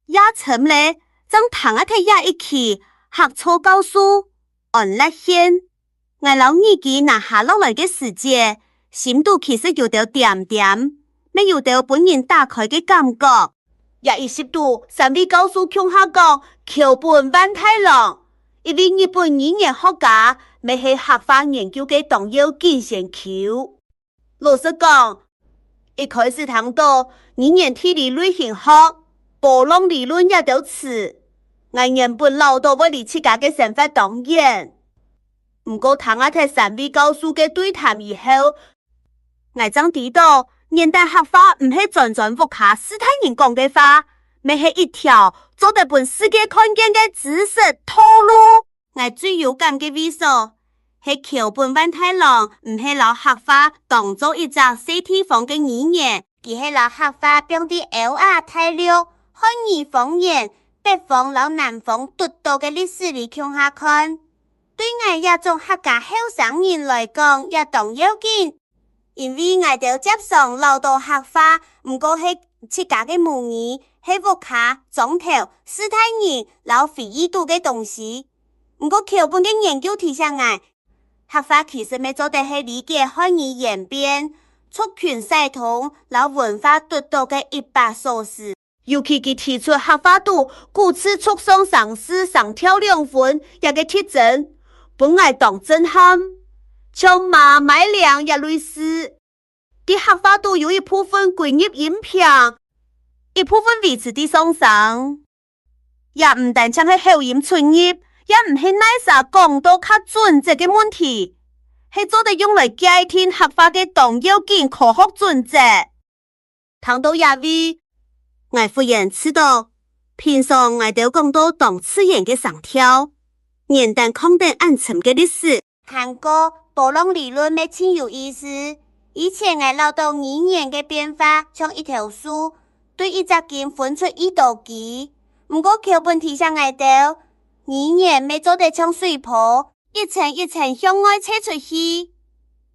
也沉咧，将同一体也一起学错教书，按勒现。我老耳机拿下落来嘅時節，心度其實有到點點，沒有到本人打開嘅感覺。也意識到三位教授向下講，橋本萬太郎，一位日本語言學家，咪係學法研究嘅重要經線橋。老實講，一開始聽到語言體理類型學、波浪理論也都詞，我原本老到為你自家嘅想法當然。唔過聽下睇三位教授嘅對談以後，我真知道現代學法唔係全全複下斯坦人講嘅話，咪係一條做得本世界看見嘅知識套路。我最有感嘅位所係橋本萬太郎唔係老學法當做一隻西地方嘅語言，而係老學法變啲歐亞大陸漢語方言北方老南方獨到嘅歷史嚟向下看。對我也種客家後生人來講也當要緊，因為我哋接上老道客法，唔過係自家嘅母語，係福卡、總頭、斯坦人、老非異度嘅東西。唔過橋本嘅研究提醒我，客法其實咪做得係理解漢語演變、族群系統、老文化獨到嘅一把鎖匙。尤其佢提出客法度古詞促上上詩上跳兩分，也嘅特徵。本來當震撼，像馬買糧也類似。啲客法度有一部分歸入音頻，一部分維持啲上上，也唔單淨係後音存入，也唔係乃啥講到較準則嘅問題，係做得用來界定客法嘅重要件科學準則。聽到也位，我忽然知道，平常我都講到當自然嘅上跳。年代抗戰暗沉嘅歷史，韓國波浪理論咪真有意思。以前我老到語言嘅變化，像一條樹，對一隻根分出一道基。唔過橋本提醒我到，語言咪做得像水泡，一層一層向外扯出去。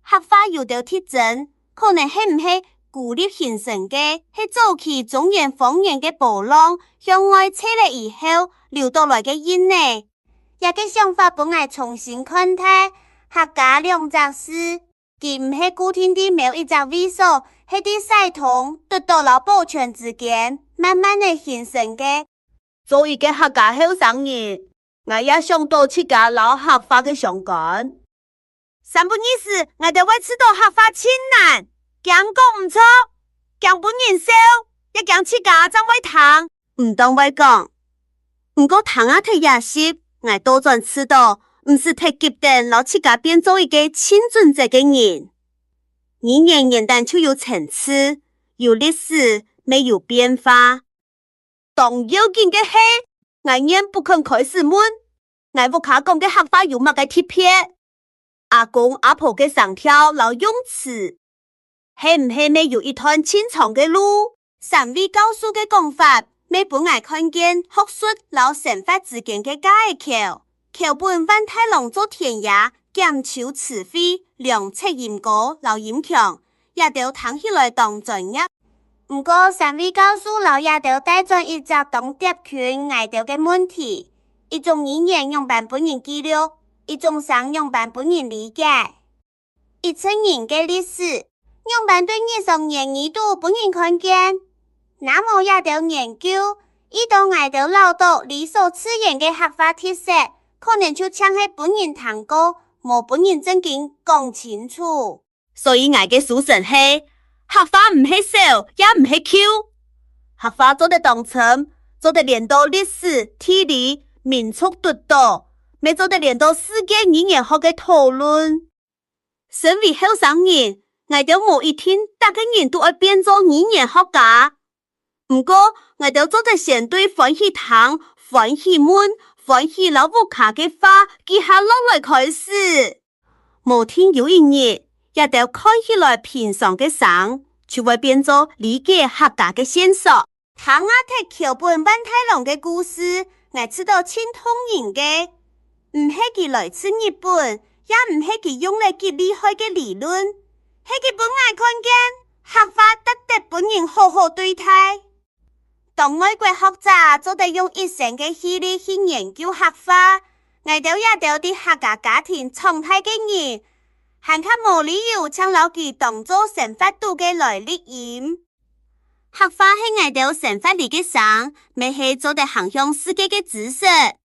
客法有條特徵，可能係唔係孤立形成嘅，係早期中原方言嘅波浪向外扯了以後流到來嘅音呢？也個想法本來重新看待，客家兩隻詩，佢唔係固定啲某一隻位所，係啲系統得到了保存之間，慢慢地形成嘅。作為一個客家後生人，我也想到自家老客法嘅相關。三不二時，我哋會知道客法千難，講講唔錯，講本人少，一講自家真會談，唔當會講，唔過談下睇也是。我多轉知道，唔是太急的老自家變做一個清準者嘅人。語言原單就有層次，有歷史，沒有變化。當要緊嘅係，我仍不肯開始問，我無卡講嘅客法有乜嘅特別？阿公阿婆嘅上跳老用詞，係唔係咪有一段清長嘅路？三位教授嘅講法。每本我看見學術老神法之間嘅界口，橋本萬太郎做田野，減少詞彙，量測音高，老音強，也都聽起來當專業。唔過三位教授老也都帶轉一隻當碟群挨到嘅問題，一種語言用版本人記錄，一種上用版本人理解，一層人嘅歷史，用版對日常言語度本人看見。那麼也都研究，遇到我哋老到理所自然嘅客法特色，可能就像係本人談過，冇本人正經講清楚。所以我嘅書神係客法唔係少，也唔係 Q， 客法做得當成，做得連到歷史、地理、民族獨到，未做得連到世界語言學嘅討論。身為後生人，我哋某一天，大家人都要變做語言學家。唔過，我哋做得先對歡喜談、歡喜問、歡喜老母卡嘅話，記下落來開始。某天有一日，也都看起來平常嘅生，就會變做理解客家嘅線索。聽下睇橋本萬太郎嘅故事，我知道清通人嘅，唔係佢來自日本，也唔係佢用嚟佢厲害嘅理論，係佢本來看見客法得本人好好對待。當外國學者做得用一生嘅氣力去研究客話，我哋也到啲客家家庭長大嘅人，還較無理由將老佢當作生活度嘅來歷因。客話係我哋生活裡嘅生，咪係做得行向世界嘅知識。